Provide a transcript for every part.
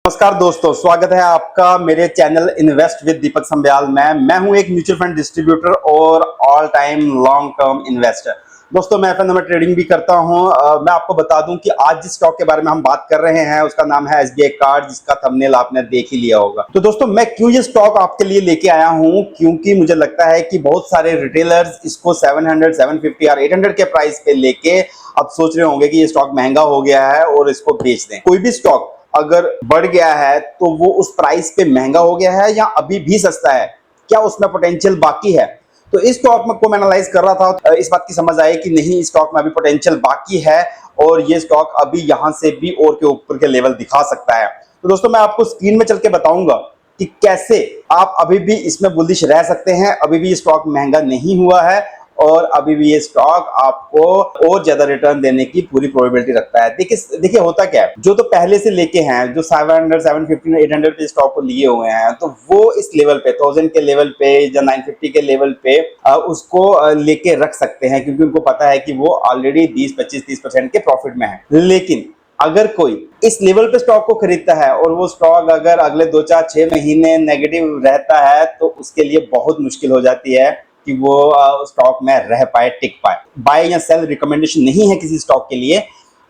नमस्कार दोस्तों, स्वागत है आपका मेरे चैनल इन्वेस्ट विद दीपक संब्याल में। मैं हूं एक म्यूचुअल फंड डिस्ट्रीब्यूटर और all time long term investor. दोस्तों, मैं एफएन में ट्रेडिंग भी करता हूं। मैं आपको बता दूं कि आज जिस स्टॉक के बारे में हम बात कर रहे हैं उसका नाम है एसबीआई कार्ड, जिसका थंबनेल आपने देख ही लिया होगा। तो दोस्तों, मैं क्यों ये स्टॉक आपके लिए लेके आया हूं, क्योंकि मुझे लगता है कि बहुत सारे रिटेलर्स इसको 700, 750 और 800 के प्राइस पे लेके अब सोच रहे होंगे कि ये स्टॉक महंगा हो गया है और इसको बेच दें। कोई भी स्टॉक अगर बढ़ गया है तो वो उस प्राइस पे महंगा हो गया है या अभी भी सस्ता है, क्या उसमें पोटेंशियल बाकी है? तो इस स्टॉक में को मैं एनालाइज कर रहा था, इस बात की समझ आई कि नहीं, इस स्टॉक में अभी पोटेंशियल बाकी है और ये स्टॉक अभी यहां से भी और के ऊपर के लेवल दिखा सकता है। तो दोस्तों, मैं आपको स्क्रीन में चल के बताऊंगा कि कैसे आप अभी भी इसमें बुलिश रह सकते हैं। अभी भी ये स्टॉक महंगा नहीं हुआ है और अभी भी ये स्टॉक आपको और ज्यादा रिटर्न देने की पूरी प्रोबेबिलिटी रखता है। देखिए होता क्या है, जो तो पहले से लेके हैं, जो 700, 750, 800 के स्टॉक को लिए हुए हैं, तो वो इस लेवल पे 1000 के लेवल पे या 950 के लेवल पे उसको लेके रख सकते हैं, क्योंकि उनको पता है कि वो ऑलरेडी 20-25-30% के प्रॉफिट में है। लेकिन अगर कोई इस लेवल पे स्टॉक को खरीदता है और वो स्टॉक अगर अगले 2-4-6 महीने नेगेटिव रहता है, तो उसके लिए बहुत मुश्किल हो जाती है कि वो स्टॉक में रह पाए, टिक पाए। बाय या सेल रिकमेंडेशन नहीं है किसी स्टॉक के लिए।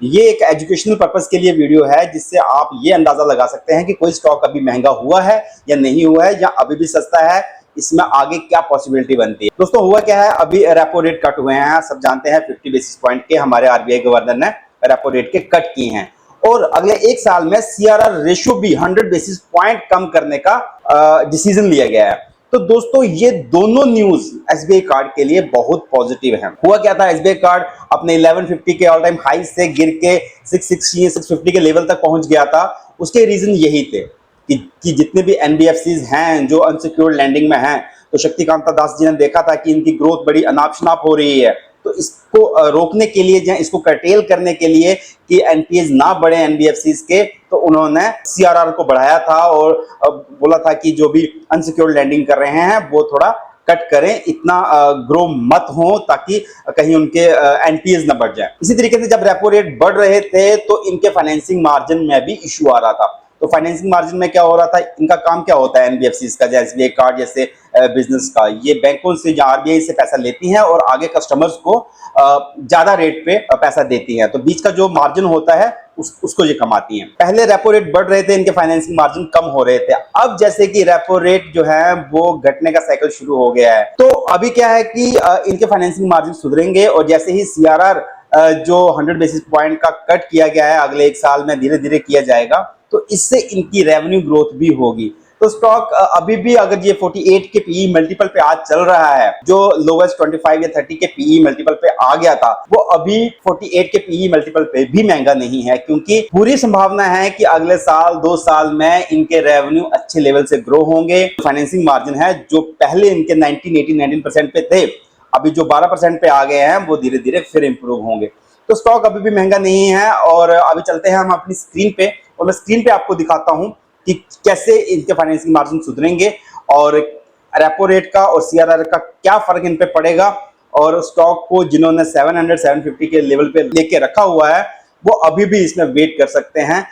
ये एक एजुकेशनल पर्पस के लिए वीडियो है, जिससे आप ये अंदाजा लगा सकते हैं कि कोई स्टॉक अभी महंगा हुआ है या नहीं हुआ है, या अभी भी सस्ता है, इसमें आगे क्या पॉसिबिलिटी बनती है। दोस्तों, हुआ क्या है, अभी रेपो रेट कट हुए हैं, सब जानते हैं। 50 बेसिस पॉइंट के हमारे आरबीआई गवर्नर ने रेपो रेट के कट किए हैं और अगले एक साल में सीआरआर रेशियो भी 100 बेसिस पॉइंट कम करने का डिसीजन लिया गया है। तो दोस्तों, ये दोनों न्यूज एसबीआई कार्ड के लिए बहुत पॉजिटिव है। हुआ क्या था, एसबीआई कार्ड अपने 1150 के ऑल टाइम हाई से गिर के 660 650 के लेवल तक पहुंच गया था। उसके रीजन यही थे कि जितने भी एनबीएफसीज हैं जो अनसिक्योर्ड लैंडिंग में हैं, तो शक्तिकांता दास जी ने देखा था कि इनकी ग्रोथ बड़ी अनाप शनाप हो रही है, तो इसको रोकने के लिए या इसको कर्टेल करने के लिए कि एनपीएस ना बढ़े एनबीएफसीज के, तो उन्होंने सीआरआर को बढ़ाया था और बोला था कि जो भी अनसिक्योर्ड लैंडिंग कर रहे हैं वो थोड़ा कट करें, इतना ग्रो मत हो ताकि कहीं उनके एनपीएस ना बढ़ जाए। इसी तरीके से जब रेपो रेट बढ़ रहे थे तो इनके फाइनेंसिंग मार्जिन में भी इश्यू आ रहा था। तो फाइनेंसिंग मार्जिन में क्या हो रहा था, इनका काम क्या होता है एनबीएफसीज का, जैसे एसबीआई कार्ड जैसे बिजनेस का, ये बैंकों से या आरबीआई से पैसा लेती हैं और आगे कस्टमर्स को ज्यादा रेट पे पैसा देती हैं। तो बीच का जो मार्जिन होता है उसको ये कमाती हैं। पहले रेपो रेट बढ़ रहे थे, इनके फाइनेंसिंग मार्जिन कम हो रहे थे। अब जैसे कि रेपो रेट जो है वो घटने का साइकिल शुरू हो गया है, तो अभी क्या है कि इनके फाइनेंसिंग मार्जिन सुधरेंगे और जैसे ही सीआरआर जो 100 बेसिस पॉइंट का कट किया गया है, अगले एक साल में धीरे धीरे किया जाएगा, तो इससे इनकी रेवेन्यू ग्रोथ भी होगी। तो स्टॉक अभी भी अगर ये 48 के पीई मल्टीपल पे आज चल रहा है, जो लोवेस्ट 25 या 30 के पीई मल्टीपल पे आ गया था, वो अभी 48 के पीई मल्टीपल पे भी महंगा नहीं है, क्योंकि पूरी संभावना है कि अगले साल 2 साल में इनके रेवेन्यू अच्छे लेवल से ग्रो होंगे। फाइनेंसिंग मार्जिन है जो पहले इनके 19% पे थे, अभी जो 12% पे आ गए हैं, वो धीरे धीरे फिर इंप्रूव होंगे। तो स्टॉक अभी भी महंगा नहीं है। और अभी चलते हैं हम अपनी स्क्रीन पे और मैं स्क्रीन पे आपको दिखाता हूं कि कैसे इनके फाइनेंसिंग मार्जिन सुधरेंगे और रेपो रेट का और सीआरआर का क्या फर्क इन पे पड़ेगा, और स्टॉक को जिन्होंने 700 750 के लेवल पे लेके रखा हुआ है वो अभी भी इसमें वेट कर सकते हैं।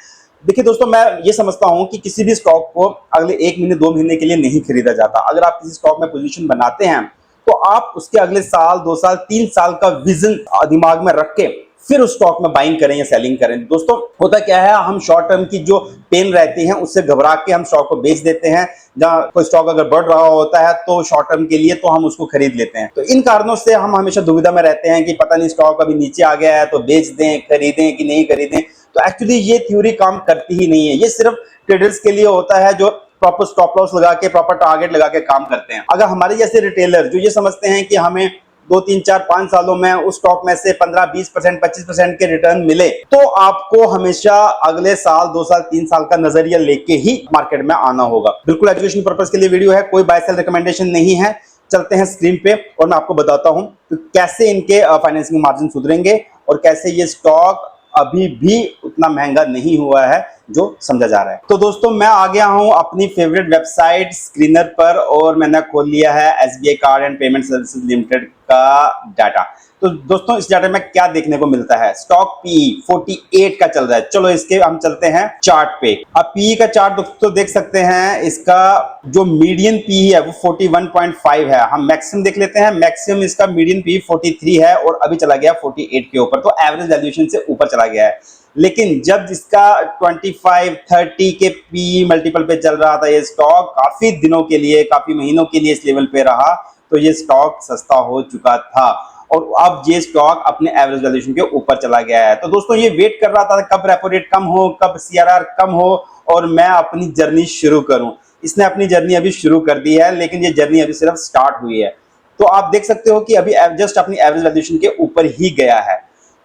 देखिए दोस्तों, मैं ये समझता हूं कि किसी भी स्टॉक को अगले 1 महीने 2 महीने के लिए नहीं खरीदा जाता। अगर आप किसी स्टॉक में पोजीशन बनाते हैं तो आप उसके अगले साल 2 साल 3 साल का विजन दिमाग में रख के फिर उस स्टॉक में बाइंग करें या सेलिंग करें। दोस्तों, होता क्या है, हम शॉर्ट टर्म की जो पेन रहती है उससे घबरा के हम स्टॉक को बेच देते हैं। जहां कोई स्टॉक अगर बढ़ रहा होता है तो शॉर्ट टर्म के लिए तो हम उसको खरीद लेते हैं। तो इन कारणों से हम हमेशा दुविधा में रहते हैं कि पता नहीं स्टॉक अभी नीचे आ गया है तो बेच दें, खरीदें कि नहीं खरीदें। तो एक्चुअली ये थ्योरी काम करती ही नहीं है। ये सिर्फ ट्रेडर्स के लिए होता है जो प्रॉपर स्टॉप लॉस लगा के, प्रॉपर टारगेट लगा के काम करते हैं। अगर हमारे जैसे रिटेलर जो ये समझते हैं कि हमें 2 3 4 5 सालों में उस स्टॉक में से 15-20% 25% के रिटर्न मिले, तो आपको हमेशा अगले साल 2 साल 3 साल का नजरिया लेके ही मार्केट में आना होगा। बिल्कुल एजुकेशन पर्पस के लिए वीडियो है, कोई बाय सेल रिकमेंडेशन नहीं है। चलते हैं स्क्रीन पे और मैं आपको बताता हूं कि कैसे इनके फाइनेंसिंग मार्जिन सुधरेंगे और कैसे ये स्टॉक अभी भी उतना महंगा नहीं हुआ है जो समझा जा रहा है। तो दोस्तों, मैं आ गया हूं अपनी फेवरेट वेबसाइट स्क्रीनर पर और मैंने खोल लिया है SBI card and payment services limited का डाटा। तो दोस्तों इस डाटा में क्या देखने को मिलता है, स्टॉक पी 48 का चल रहा है। चलो इसके हम चलते हैं चार्ट पे। अब पी का चार्ट दोस्तों देख सकते हैं, इसका जो मीडियन पी है वो 41.5 है। हम मैक्सिमम देख लेते हैं, मैक्सिमम इसका मीडियन पी 43 है और अभी चला गया 48 के ऊपर, तो एवरेज वैल्यूएशन से ऊपर चला गया है। लेकिन जब इसका 25 30 के पी मल्टीपल पे चल रहा था ये स्टॉक, काफी दिनों के लिए, काफी महीनों के लिए इस लेवल पे रहा, तो ये स्टॉक सस्ता हो चुका था और अब ये स्टॉक अपने एवरेज वैल्यूएशन के ऊपर चला गया है। तो दोस्तों ये वेट कर रहा था कब रेपो रेट कम हो, कब सीआरआर कम हो और मैं अपनी जर्नी शुरू करूं। इसने अपनी जर्नी अभी शुरू कर दी है, लेकिन ये जर्नी अभी सिर्फ स्टार्ट हुई है। तो आप देख सकते हो कि अभी जस्ट अपनी एवरेज वैल्यूएशन के ऊपर ही गया है।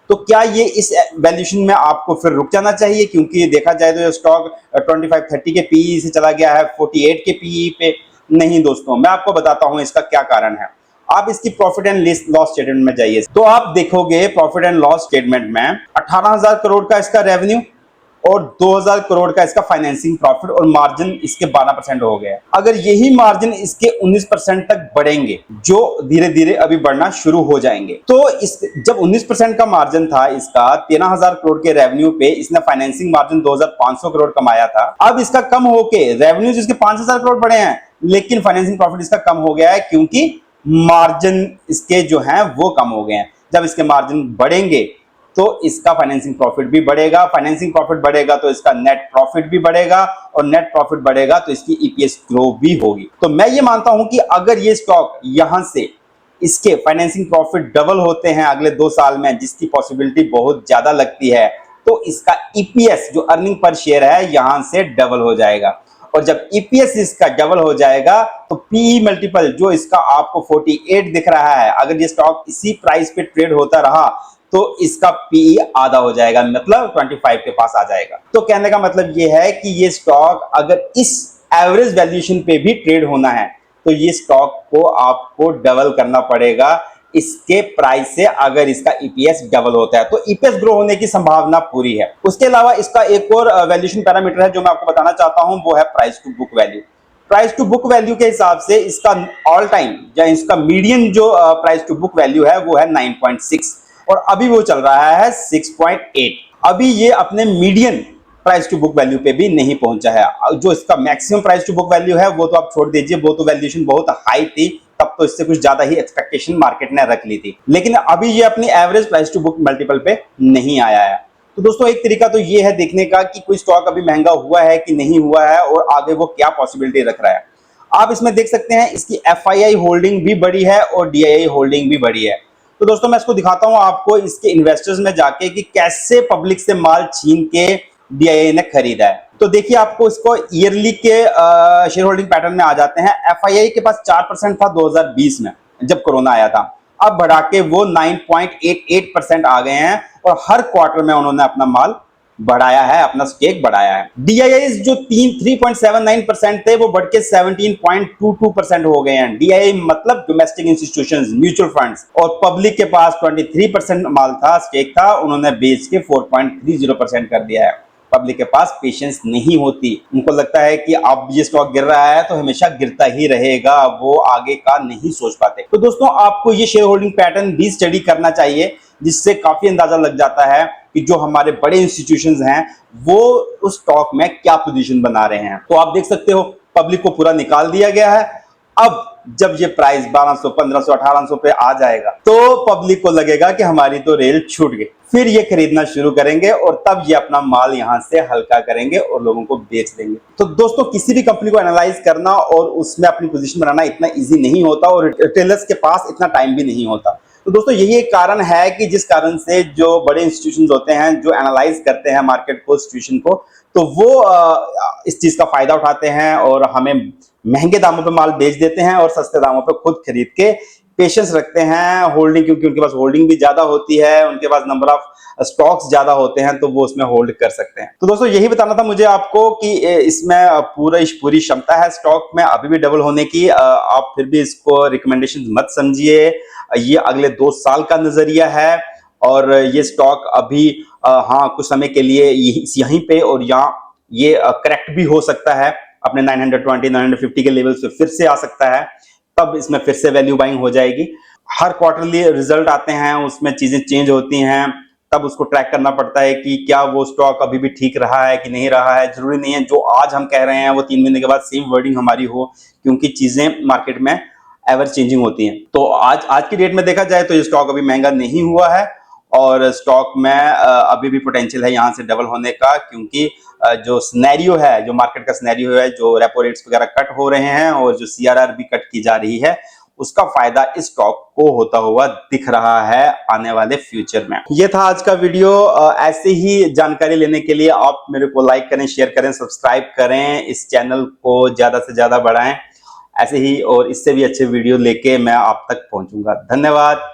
तो क्या ये इस वैल्यूएशन में आपको फिर रुक जाना चाहिए, क्योंकि देखा जाए तो ये स्टॉक 25 30 के पीई से चला गया है 48 के पीई पे। नहीं दोस्तों, मैं आपको बताता हूं इसका क्या कारण है। आप इसकी प्रॉफिट एंड लॉस स्टेटमेंट में जाइए, तो आप देखोगे प्रॉफिट एंड लॉस स्टेटमेंट में 18,000 करोड़ का इसका रेवेन्यू और 2,000 करोड़ का इसका फाइनेंसिंग प्रॉफिट और मार्जिन इसके 12% हो गया। अगर यही मार्जिन इसके 19% तक बढ़ेंगे, जो धीरे धीरे अभी बढ़ना शुरू हो जाएंगे, तो इस जब 19% का मार्जिन था इसका 13,000 करोड़ के रेवेन्यू पे, इसने फाइनेंसिंग मार्जिन 2,500 करोड़ कमाया था। अब इसका कम होके रेवेन्यू इसके 5,000 करोड़ बढ़े हैं, लेकिन फाइनेंसिंग प्रॉफिट इसका कम हो गया है क्योंकि मार्जिन इसके जो हैं वो कम हो गए हैं। जब इसके मार्जिन बढ़ेंगे तो इसका फाइनेंसिंग प्रॉफिट भी बढ़ेगा, फाइनेंसिंग प्रॉफिट बढ़ेगा तो इसका नेट प्रॉफिट भी बढ़ेगा और नेट प्रॉफिट बढ़ेगा तो इसकी ईपीएस ग्रो भी होगी। तो मैं ये मानता हूं कि अगर ये स्टॉक यहां से इसके फाइनेंसिंग प्रॉफिट डबल होते हैं अगले 2 साल में, जिसकी पॉसिबिलिटी बहुत ज्यादा लगती है, तो इसका ईपीएस जो अर्निंग पर शेयर है यहां से डबल हो जाएगा। और जब ईपीएस इसका डबल हो जाएगा तो पीई मल्टीपल जो इसका आपको 48 दिख रहा है, अगर ये स्टॉक इसी प्राइस पे ट्रेड होता रहा तो इसका पीई आधा हो जाएगा, मतलब 25 के पास आ जाएगा। तो कहने का मतलब ये है कि ये स्टॉक अगर इस एवरेज वैल्यूएशन पे भी ट्रेड होना है तो ये स्टॉक को आपको डबल करना पड़ेगा इसके प्राइस से, अगर इसका ईपीएस डबल होता है तो ईपीएस ग्रो होने की संभावना पूरी है। उसके अलावा इसका एक और वैल्यूएशन पैरामीटर है जो मैं आपको बताना चाहता हूं, वो है price to book value. Price to book value के हिसाब से इसका ऑल टाइम या इसका मीडियन जो प्राइस टू बुक वैल्यू है वो है 9.6 और अभी वो चल रहा है 6.8। अभी ये अपने median price to book value पे भी नहीं पहुंचा है। जो इसका maximum price to book value है वो तो आप छोड़ दीजिए, वो तो वैल्यूएशन बहुत हाई थी, तब तो इससे कुछ ज्यादा ही एक्सपेक्टेशन मार्केट ने रख ली थी, लेकिन अभी ये अपनी average price to book multiple पे नहीं आया है। तो दोस्तों एक तरीका तो ये है देखने का कि कोई स्टॉक अभी महंगा हुआ है कि नहीं हुआ है और आगे वो क्या पॉसिबिलिटी रख रहा है। आप इसमें देख सकते हैं इसकी एफआईआई होल्डिंग भी बढ़ी है और डीआईआई होल्डिंग भी बढ़ी है। तो दोस्तों मैं इसको दिखाता हूं आपको इसके इन्वेस्टर्स में जाके कि कैसे पब्लिक से माल छीन के डीआईआई ने खरीदा है। तो देखिए आपको इसको ईयरली के शेयर होल्डिंग पैटर्न में आ जाते हैं। एफआईआई के पास 4% था 2020 में जब कोरोना आया था, अब बढ़ा के वो 9.88% आ गए हैं और हर क्वार्टर में उन्होंने अपना माल बढ़ाया है, अपना स्टेक बढ़ाया है। डीआईआई जो 3.79% थे वो बढ़ के 17.22% हो गए हैं। डीआईआई मतलब डोमेस्टिक इंस्टीट्यूशंस, म्यूचुअल फंड्स, और पब्लिक के पास 23% माल था, स्टेक था, उन्होंने बेच के 4.30% कर दिया है। पब्लिक के पास पेशेंस नहीं होती, उनको लगता है कि अब ये स्टॉक गिर रहा है तो हमेशा गिरता ही रहेगा, वो आगे का नहीं सोच पाते। तो दोस्तों आपको ये शेयर होल्डिंग पैटर्न भी स्टडी करना चाहिए, जिससे काफी अंदाजा लग जाता है कि जो हमारे बड़े इंस्टीट्यूशंस हैं वो उस स्टॉक में क्या पोजीशन बना रहे हैं। तो आप देख सकते हो पब्लिक को पूरा निकाल दिया गया है। अब जब ये प्राइस 1200, 1500, 1800 पे आ जाएगा तो पब्लिक को लगेगा कि हमारी तो रेल छूट गई, फिर ये खरीदना शुरू करेंगे और तब ये अपना माल यहां से हल्का करेंगे और लोगों को बेच देंगे। तो दोस्तों किसी भी कंपनी को एनालाइज करना और उसमें अपनी पोजीशन बनाना इतना इजी नहीं होता और रिटेलर्स के पास इतना टाइम भी नहीं होता। तो दोस्तों यही एक कारण है कि जिस कारण से जो बड़े इंस्टीट्यूशंस होते हैं जो एनालाइज करते हैं मार्केट को, सिचुएशन को, तो वो इस चीज का फायदा उठाते हैं और हमें महंगे दामों पे माल बेच देते हैं और सस्ते दामों पे खुद खरीद के पेशेंस रखते हैं होल्डिंग, क्योंकि उनके पास होल्डिंग भी ज्यादा होती है, उनके पास नंबर ऑफ स्टॉक्स ज्यादा होते हैं तो वो उसमें होल्ड कर सकते हैं। तो दोस्तों यही बताना था मुझे आपको कि इसमें पूरी क्षमता है स्टॉक में अभी भी डबल होने की। आप फिर भी इसको रिकमेंडेशन मत समझिए, ये अगले 2 साल का नजरिया है और ये स्टॉक अभी हाँ कुछ समय के लिए यहीं पे और यहाँ ये करेक्ट भी हो सकता है, अपने 920 950 के लेवल से फिर से आ सकता है, तब इसमें फिर से वैल्यू बाइंग हो जाएगी। हर क्वार्टरली रिजल्ट आते हैं, उसमें चीजें चेंज होती हैं, तब उसको ट्रैक करना पड़ता है कि क्या वो स्टॉक अभी भी ठीक रहा है कि नहीं रहा है। जरूरी नहीं है जो आज हम कह रहे हैं वो 3 महीने के बाद सेम वर्डिंग हमारी हो, क्योंकि चीजें मार्केट में एवर चेंजिंग होती हैं। तो आज की डेट में देखा जाए तो ये स्टॉक अभी महंगा नहीं हुआ है, और स्टॉक में अभी भी पोटेंशियल है यहाँ से डबल होने का, क्योंकि जो सिनेरियो है, जो मार्केट का सिनेरियो है, जो रेपो रेट्स वगैरह कट हो रहे हैं और जो सीआरआर भी कट की जा रही है, उसका फायदा इस स्टॉक को होता हुआ दिख रहा है आने वाले फ्यूचर में। ये था आज का वीडियो। ऐसे ही जानकारी लेने के लिए आप मेरे को लाइक करें, शेयर करें, सब्सक्राइब करें, इस चैनल को ज्यादा से ज्यादा बढ़ाएं। ऐसे ही और इससे भी अच्छे वीडियो लेके मैं आप तक पहुंचूंगा। धन्यवाद।